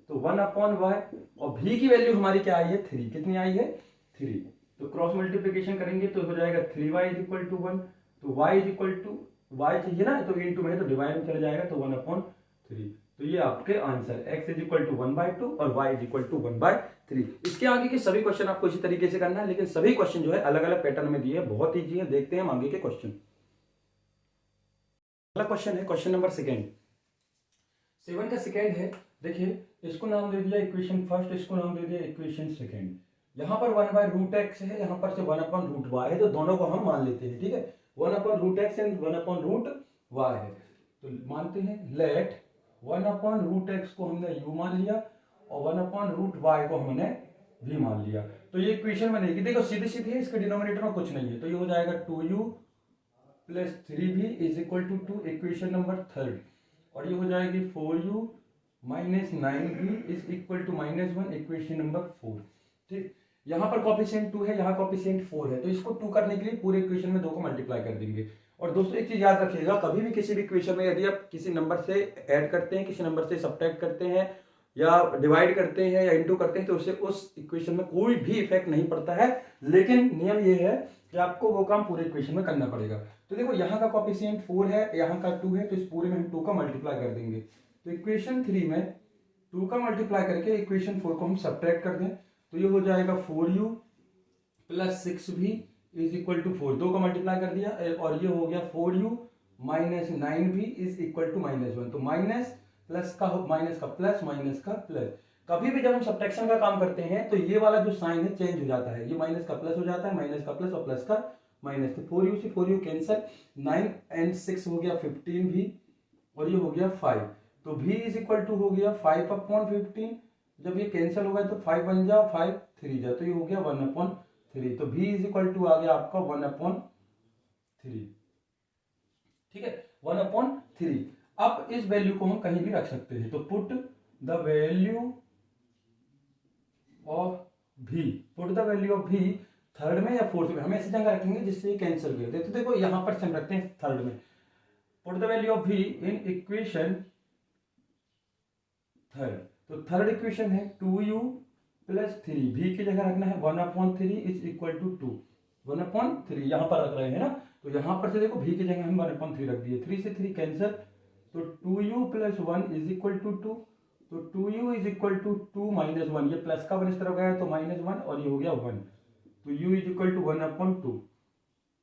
A: तो 1/y और v की वैल्यू हमारी क्या आई है? 3। कितनी आई है? 3। तो क्रॉस मल्टीप्लीकेशन करेंगे तो हो जाएगा 3y इज इक्वल टू 1, तो y is equal to, y चाहिए ना, तो इनटू में है तो डिवाइड में चला जाएगा तो 1/3। तो ये आपके answer x is equal to 1/2 और y इज इक्वल टू 1/3। इसके आगे के सभी क्वेश्चन आपको इसी तरीके से करना है, लेकिन सभी क्वेश्चन जो है अलग अलग पैटर्न में दिए हैं, बहुत ईजी है। देखते हैं हम आगे के क्वेश्चन। अगला क्वेश्चन है क्वेश्चन नंबर 7 का सेकेंड है। देखिए इसको नाम दे दिया इक्वेशन फर्स्ट, इसको नाम दे दिया इक्वेशन सेकेंड। यहाँ पर 1/√x है, यहाँ पर से 1/√y है, तो दोनों को हम मान लेते हैं। ठीक है, 1/√x एंड 1/√y है, तो मानते हैं। लेट 1/√x को हमने u मान लिया और 1/√y को हमने v मान लिया। तो तो ये इक्वेशन बनेगी, देखो सीधी सीधी है, इसके डिनोमिनेटर में कुछ नहीं है, तो ये हो जाएगा 2u plus 3v is equal to 2, equation number third. और ये हो जाएगी 4u minus 9v is equal to -1, equation number 4। ठीक, यहाँ पर कॉफिशिएंट 2 है, यहाँ कॉफिशिएंट 4 है, तो इसको 2 करने के लिए पूरे इक्वेशन में 2 को मल्टीप्लाई कर देंगे। और दोस्तों एक चीज याद रखिएगा, कभी भी किसी भी इक्वेशन में यदि आप किसी नंबर से ऐड करते हैं, किसी नंबर से सब्ट्रैक्ट करते हैं, या डिवाइड करते हैं, या इनटू करते हैं, तो उससे उस इक्वेशन में कोई भी इफेक्ट नहीं पड़ता है, लेकिन नियम ये है कि आपको वो काम पूरे इक्वेशन में करना पड़ेगा। तो देखो यहाँ का कॉफिशिएंट 4 है, यहाँ का 2 है, तो इस पूरे में हम 2 का मल्टीप्लाई कर देंगे। तो इक्वेशन 3 में 2 का मल्टीप्लाई करके इक्वेशन 4 को हम सब्ट्रैक्ट कर दें, तो ये हो जाएगा 4u plus 6v is equal to 4, 2 का मल्टीप्लाई कर दिया, और ये हो गया 4u minus 9v is equal to -1। तो माइनस प्लस का माइनस का प्लस, माइनस का प्लस। कभी भी जब हम सब्ट्रैक्शन का काम करते हैं तो ये वाला जो साइन है चेंज हो जाता है, ये माइनस का प्लस हो जाता है, माइनस का प्लस और प्लस का माइनस। तो 4u से 4u कैंसिल, 9 एंड 6 हो गया 15v, और ये हो गया 5। तो v इज इक्वल टू हो गया 5/15, जब ये कैंसिल होगा तो 5 बन जा, 5 3 जा, तो ये हो गया 1/3। तो v इज इक्वल टू आ गया आपका 1/3। ठीक है, 1/3। अब इस वैल्यू को हम कहीं भी रख सकते हैं, तो put the value of v, put the value of v third में या फोर्थ में, हम ऐसी जगह रखेंगे जिससे ये कैंसिल कर दे। तो देखो यहां पर हम रखते हैं थर्ड में, put the value of v in equation third. तो थर्ड इक्वेशन है 2u प्लस 3, v की जगह रखना है 1/3 इज इक्वल टू 2, 1/3 यहां पर रख रहे हैं ना, तो यहां पर से देखो v की जगह हम 1/3 रख दिए, 3 से 3 कैंसिल, तो 2u plus 1 is equal to 2। तो 2u is equal to 2 minus 1, ये प्लस का 1 इस तरफ गया तो -1, और ये हो गया 1, तो u इज इक्वल टू 1/2।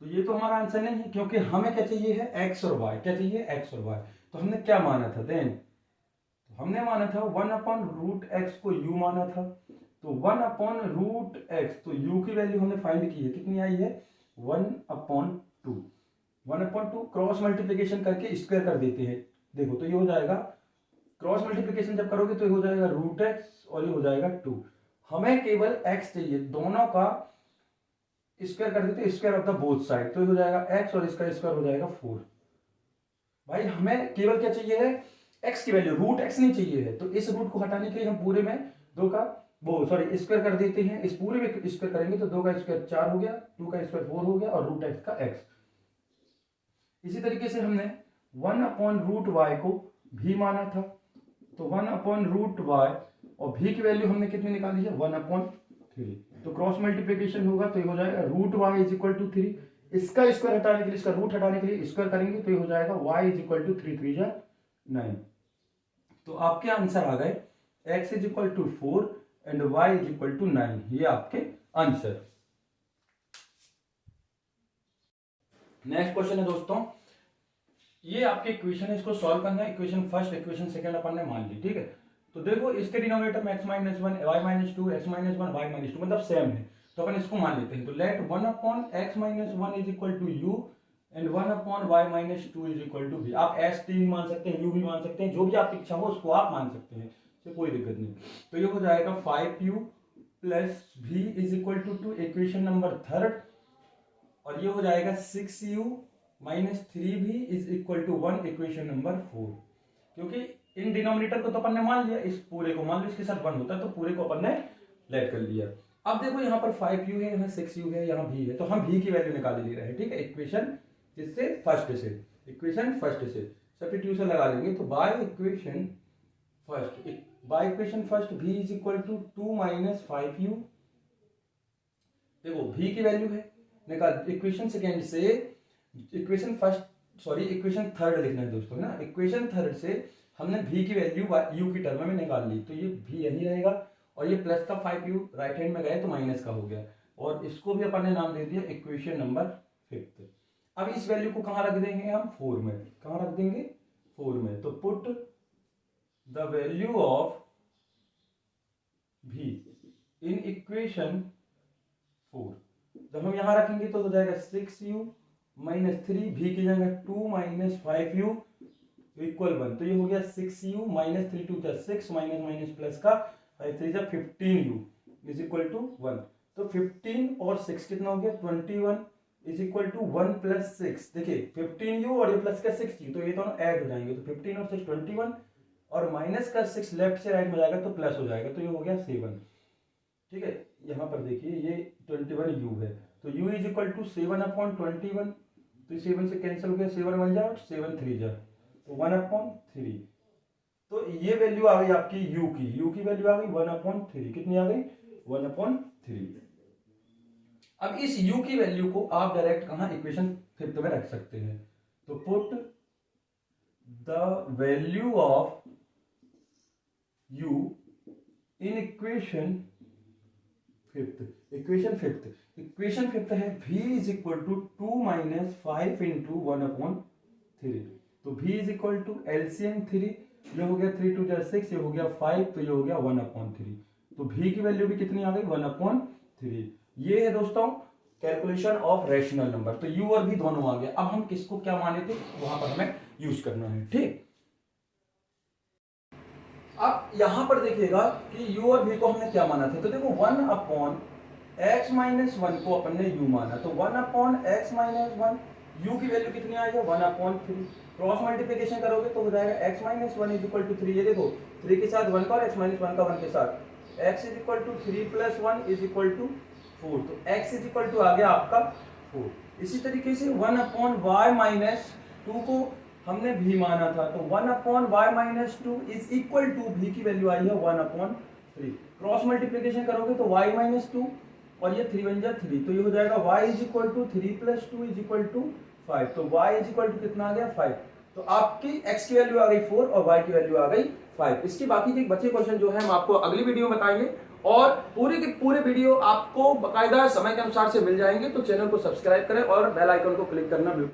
A: तो ये तो हमारा आंसर नहीं है, क्योंकि हमें क्या चाहिए है x और y, क्या चाहिए x और y। तो हमने क्या माना था देन, हमने माना था 1/√x को u माना था, तो 1/√x, तो u की वैल्यू हमने फाइंड की है, कितनी आई है 1/2। 1/2 क्रॉस मल्टीप्लीकेशन करके स्क्वायर कर देते हैं, देखो तो ये हो जाएगा, क्रॉस मल्टीप्लीकेशन जब करोगे तो ये हो जाएगा √x और ये हो जाएगा 2। हमें केवल x चाहिए, दोनों का स्क्वायर कर देते, square of the both side, तो ये हो जाएगा x और इसका स्क्वायर हो जाएगा 4। भाई हमें केवल क्या चाहिए है x की वैल्यू, √x नहीं चाहिए है, तो इस रूट को हटाने के लिए हम पूरे में 2 का स्क्वायर कर देते हैं, इस पूरे में स्क्वायर करेंगे तो 2 का स्क्वायर 4 हो गया, 2 का स्क्वायर 4 हो गया, और √x का x। इसी तरीके से हमने 1/√y को भी माना था, तो 1/√y और v की वैल्यू हमने कितनी निकाली है 1/3। तो क्रॉस मल्टीप्लीकेशन होगा तो ये हो जाएगा √y इज इक्वल टू 3, इसका स्क्वायर हटाने के लिए, इसका रूट हटाने के लिए स्क्वायर करेंगे तो ये हो जाएगा y इज इक्वल टू 3 3 9। तो आपके आंसर आ गए x is equal to 4 and y is equal to 9, ये आपके आंसर। नेक्स्ट क्वेश्चन है दोस्तों, ये आपके इक्वेशन है, इसको सॉल्व करना है, इक्वेशन फर्स्ट इक्वेशन सेकंड अपन ने मान ली, ठीक है। तो देखो इसके डिनोमिनेटर में x-1 y-2 x-1 y-2 मतलब सेम है, तो अपन इसको मान लेते हैं। तो let 1/x-1 is equal to u and 1/y-2 is equal to v। आप s भी मान सकते हैं, u भी मान सकते हैं, जो भी आपकी इच्छा हो उसको आप मान सकते हैं, तो कोई दिक्कत नहीं। तो ये हो जाएगा 5u plus v is equal to 2, equation number third, और ये हो जाएगा 6u minus 3v is equal to 1, equation number 4। क्योंकि इन डिनोमिनेटर को तो अपन ने मान लिया, इस पूरे को मान लो, इसके साथ 1 होता तो पूरे को अपन ने लेट कर लिया। अब देखो यहाँ पर 5u है, यहाँ 6u है, यहाँ v है, तो हम v की वैल्यू निकाल ले रहे हैं, ठीक है, इक्वेशन जिससे फर्स्ट से, इक्वेशन फर्स्ट से सब्स्टिट्यूशन लगा लेंगे। तो by equation first v is equal to 2 minus 5u, देखो v की वैल्यू है निकाल, इक्वेशन सेकेंड से इक्वेशन थर्ड लिखना है दोस्तों, है ना। इक्वेशन थर्ड से हमने v की वैल्यू u की टर्म में निकाल ली, तो ये v यही रहेगा, और ये प्लस का 5u राइट हैंड में गए तो माइनस का हो गया, और इसको भी अपन ने नाम दे दिया इक्वेशन नंबर 5। अब इस वैल्यू को कहाँ रख देंगे हम 4 में, कहाँ रख देंगे 4 में। तो put the value of v in equation 4, जब हम यहां रखेंगे तो हो जाएगा 6u माइनस 3, v की जगह 2 माइनस 5u इक्वल 1, तो ये हो गया 6u minus 3 2 6 minus minus plus का 5 3 15u इज इक्वल टू 1। तो 15 और 6 कितना हो गया 21 इज इक्वल टू 1 प्लस 6। देखिए 15u और ये प्लस का 6u, तो ये दोनों ऐड हो जाएंगे, तो 15 और 6 21 और माइनस का 6 लेफ्ट से राइट में जाएगा तो प्लस हो जाएगा, तो ये हो गया 7। ठीक है, यहाँ पर देखिए ये 21u है, तो u इज इक्वल टू 7/21, तो 7 से कैंसिल हो गया, 7 1 जा 7 3 जा, तो 1/3। तो ये वैल्यू आ गई आपकी u की वैल्यू आ गई 1/3। कितनी आ गई 1/3। अब इस u की वैल्यू को आप डायरेक्ट कहां इक्वेशन 5th में रख सकते हैं, तो put the value of u in equation 5th। Equation 5th है v is equal to 2 minus 5 into 1/3। तो v is equal to LCM 3, ये हो गया 3 2 6, ये हो गया 5, तो ये हो गया 1/3। तो v की वैल्यू भी कितनी आ गई 1/3। ये है दोस्तों कैलकुलेशन ऑफ रैशनल नंबर। तो u और v दोनों आ गया। अब हम किसको क्या माने थे वहां पर हमें यूज करना है। ठीक, अब यहां पर देखिएगा कि u और v को हमने क्या माना था, तो देखो 1/x-1 को अपन ने u माना, तो 1/x-1 u की वैल्यू कितनी आई है 1/3। क्रॉस मल्टीप्लिकेशन करोगे तो हो जाएगा x-1 इज इक्वल टू 3। ये देखो 3 के साथ 1 का और x-1 का 1 के साथ x is equal to 3 plus 1 is equal to 4, तो x इज इक्वल टू आ गया आपका 4। इसी तरीके से 1/y-2 को हमने v माना था, तो 1/y-2 is equal to v की वैल्यू आई है 1/3। क्रॉस मल्टीप्लिकेशन करोगे तो y-2 और ये 3 1 जा 3, तो ये हो जाएगा y is equal to 3 plus 2 is equal to 5, तो y इज इक्वल टू कितना आ गया 5। तो आपकी x की वैल्यू आ गई 4 और y की वैल्यू आ गई 5। इसके बाकी के बचे क्वेश्चन जो है हम आपको अगली वीडियो में बताएंगे, और पूरे के पूरे वीडियो आपको बकायदा समय के अनुसार से मिल जाएंगे। तो चैनल को सब्सक्राइब करें और बेल आइकन को क्लिक करना बिल्कुल